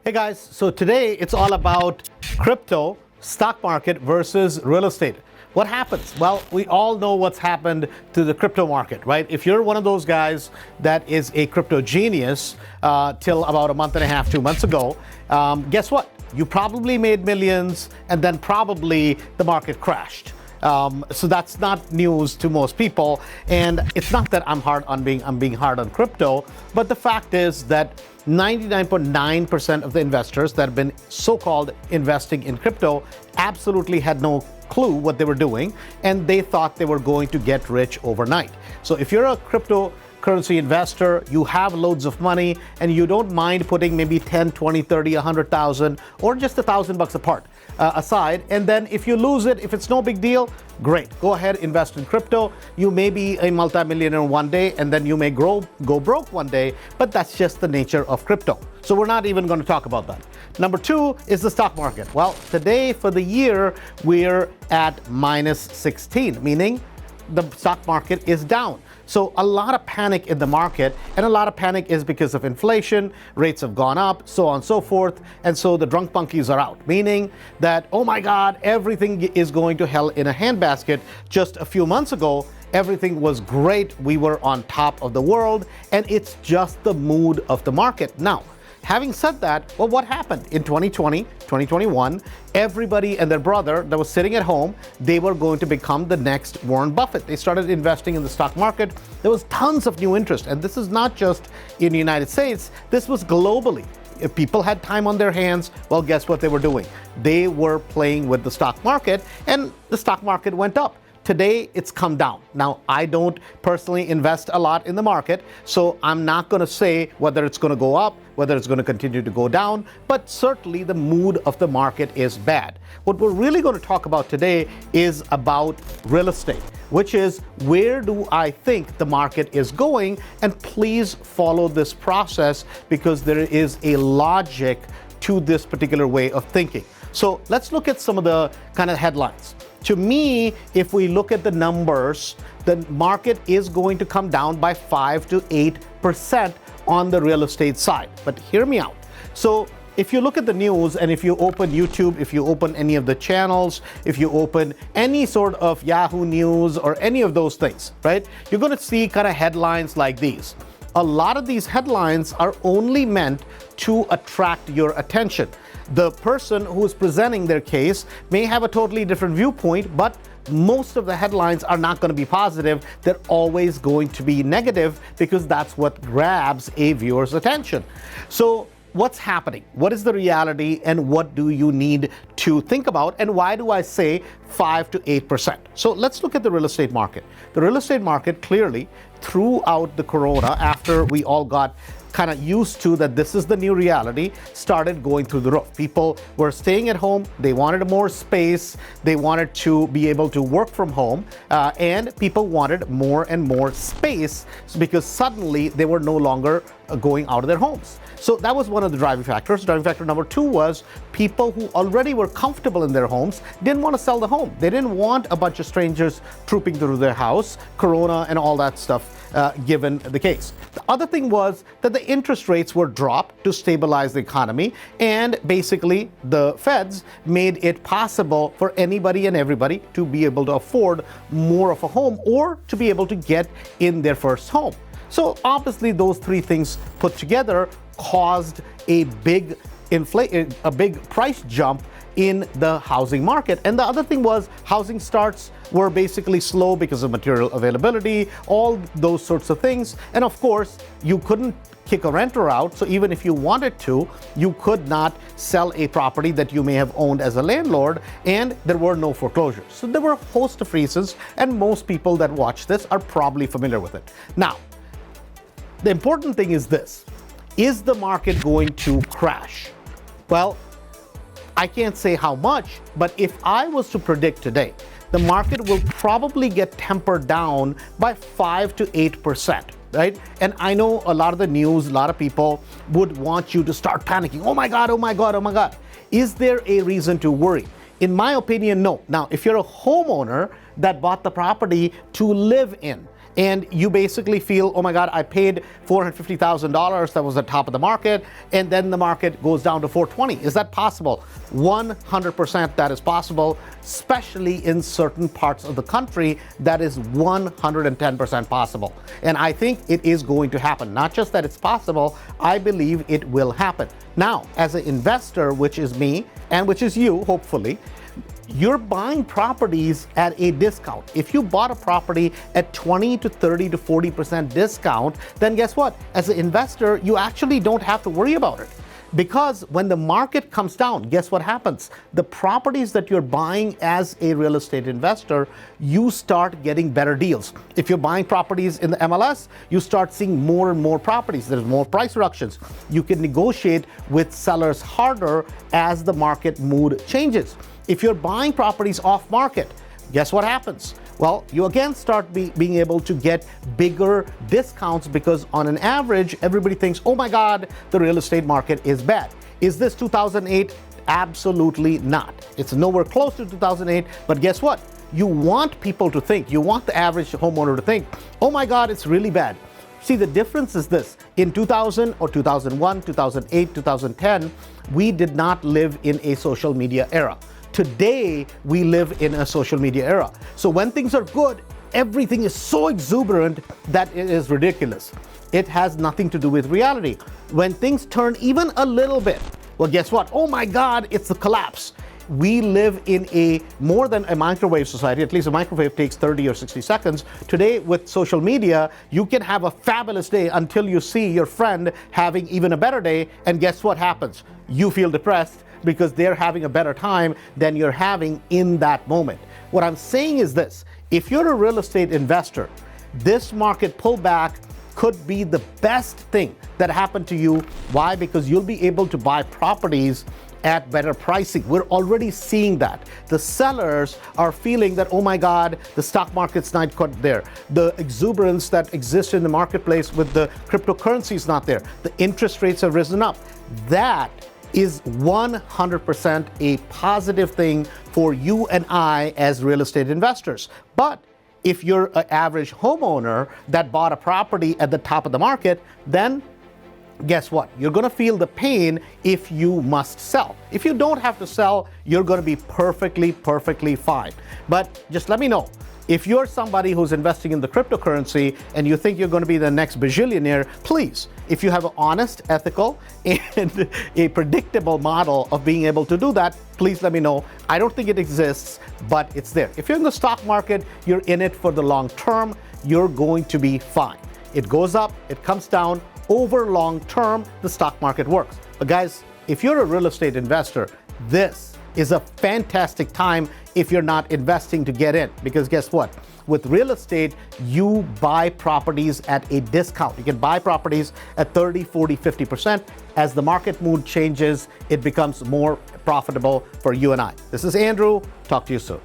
Hey guys, so today it's all about crypto, stock market versus real estate. What happens? Well, we all know what's happened to the crypto market, right? If you're one of those guys that is a crypto genius till about a month and a half, 2 months ago, guess what? You probably made millions and then probably the market crashed. So that's not news to most people, and it's not that I'm being hard on crypto, but the fact is that 99.9% of the investors that have been so-called investing in crypto absolutely had no clue what they were doing, and they thought they were going to get rich overnight. So if you're a cryptocurrency investor, you have loads of money and you don't mind putting maybe 10, 20, 30, 100,000 or just $1,000 apart aside, and then if you lose it, if it's no big deal, great, go ahead, invest in crypto. You may be a multimillionaire one day and then you may go broke one day, but that's just the nature of crypto. So we're not even going to talk about that. Number two is the stock market. Well, today for the year, we're at minus 16, meaning the stock market is down. So a lot of panic in the market, and a lot of panic is because of inflation, rates have gone up, so on and so forth, and so the drunk monkeys are out, meaning that, oh my God, everything is going to hell in a handbasket. Just a few months ago, everything was great, we were on top of the world, and it's just the mood of the market. Now, having said that, well, what happened? In 2020, 2021, everybody and their brother that was sitting at home, they were going to become the next Warren Buffett. They started investing in the stock market. There was tons of new interest. And this is not just in the United States, this was globally. If people had time on their hands, well, guess what they were doing? They were playing with the stock market, and the stock market went up. Today, it's come down. Now, I don't personally invest a lot in the market, so I'm not going to say whether it's going to go up, whether it's going to continue to go down, but certainly the mood of the market is bad. What we're really going to talk about today is about real estate, which is where do I think the market is going? And please follow this process because there is a logic to this particular way of thinking. So let's look at some of the kind of headlines. To me, if we look at the numbers, the market is going to come down by 5 to 8% on the real estate side. But hear me out. So if you look at the news, and if you open YouTube, if you open any of the channels, if you open any sort of Yahoo News or any of those things, right, you're going to see kind of headlines like these. A lot of these headlines are only meant to attract your attention. The person who is presenting their case may have a totally different viewpoint, but most of the headlines are not going to be positive. They're always going to be negative because that's what grabs a viewer's attention. So what's happening? What is the reality, and what do you need to think about? And why do I say 5 to 8%? So let's look at the real estate market. The real estate market clearly throughout the corona, after we all got kind of used to that this is the new reality, started going through the roof. People were staying at home, they wanted more space, they wanted to be able to work from home, and people wanted more and more space because suddenly they were no longer going out of their homes. So that was one of the driving factors. Driving factor number two was people who already were comfortable in their homes didn't want to sell the home. They didn't want a bunch of strangers trooping through their house, corona and all that stuff, given the case. The other thing was that the interest rates were dropped to stabilize the economy, and basically the feds made it possible for anybody and everybody to be able to afford more of a home or to be able to get in their first home. So obviously those three things put together caused a big price jump in the housing market. And the other thing was housing starts were basically slow because of material availability, all those sorts of things. And of course, you couldn't kick a renter out. So even if you wanted to, you could not sell a property that you may have owned as a landlord, and there were no foreclosures. So there were a host of reasons, and most people that watch this are probably familiar with it. Now, the important thing is this. Is the market going to crash? Well, I can't say how much, but if I was to predict today, the market will probably get tempered down by 5 to 8%, right? And I know a lot of the news, a lot of people would want you to start panicking. Oh my God, oh my God, oh my God. Is there a reason to worry? In my opinion, no. Now, if you're a homeowner that bought the property to live in, and you basically feel, oh my God, I paid $450,000, that was the top of the market, and then the market goes down to 420. Is that possible? 100% that is possible, especially in certain parts of the country. That is 110% possible. And I think it is going to happen. Not just that it's possible, I believe it will happen. Now, as an investor, which is me, and which is you, hopefully, you're buying properties at a discount. If you bought a property at 20 to 30 to 40% discount, then guess what? As an investor, you actually don't have to worry about it. Because when the market comes down, guess what happens? The properties that you're buying as a real estate investor, you start getting better deals. If you're buying properties in the MLS, you start seeing more and more properties. There's more price reductions. You can negotiate with sellers harder as the market mood changes. If you're buying properties off market, guess what happens? Well, you again start being able to get bigger discounts because on an average, everybody thinks, oh my God, the real estate market is bad. Is this 2008? Absolutely not. It's nowhere close to 2008, but guess what? You want people to think, you want the average homeowner to think, oh my God, it's really bad. See, the difference is this. In 2000 or 2001, 2008, 2010, we did not live in a social media era. Today, we live in a social media era. So when things are good, everything is so exuberant that it is ridiculous. It has nothing to do with reality. When things turn even a little bit, well, guess what? Oh my God, it's the collapse. We live in a more than a microwave society. At least a microwave takes 30 or 60 seconds. Today, with social media, you can have a fabulous day until you see your friend having even a better day. And guess what happens? You feel depressed because they're having a better time than you're having in that moment. What I'm saying is this: if you're a real estate investor, this market pullback could be the best thing that happened to you. Why? Because you'll be able to buy properties at better pricing. We're already seeing that. The sellers are feeling that, oh my God, the stock market's not quite there. The exuberance that exists in the marketplace with the cryptocurrency is not there. The interest rates have risen up. That is 100% a positive thing for you and I as real estate investors. But if you're an average homeowner that bought a property at the top of the market, then guess what? You're going to feel the pain if you must sell. If you don't have to sell, you're going to be perfectly fine. But just let me know. If you're somebody who's investing in the cryptocurrency and you think you're going to be the next bajillionaire, please, if you have an honest, ethical, and a predictable model of being able to do that, please let me know. I don't think it exists, but it's there. If you're in the stock market, you're in it for the long term, you're going to be fine. It goes up, it comes down. Over long term, the stock market works. But guys, if you're a real estate investor, this is a fantastic time if you're not investing to get in. Because guess what? With real estate, you buy properties at a discount. You can buy properties at 30, 40, 50%. As the market mood changes, it becomes more profitable for you and I. This is Andrew. Talk to you soon.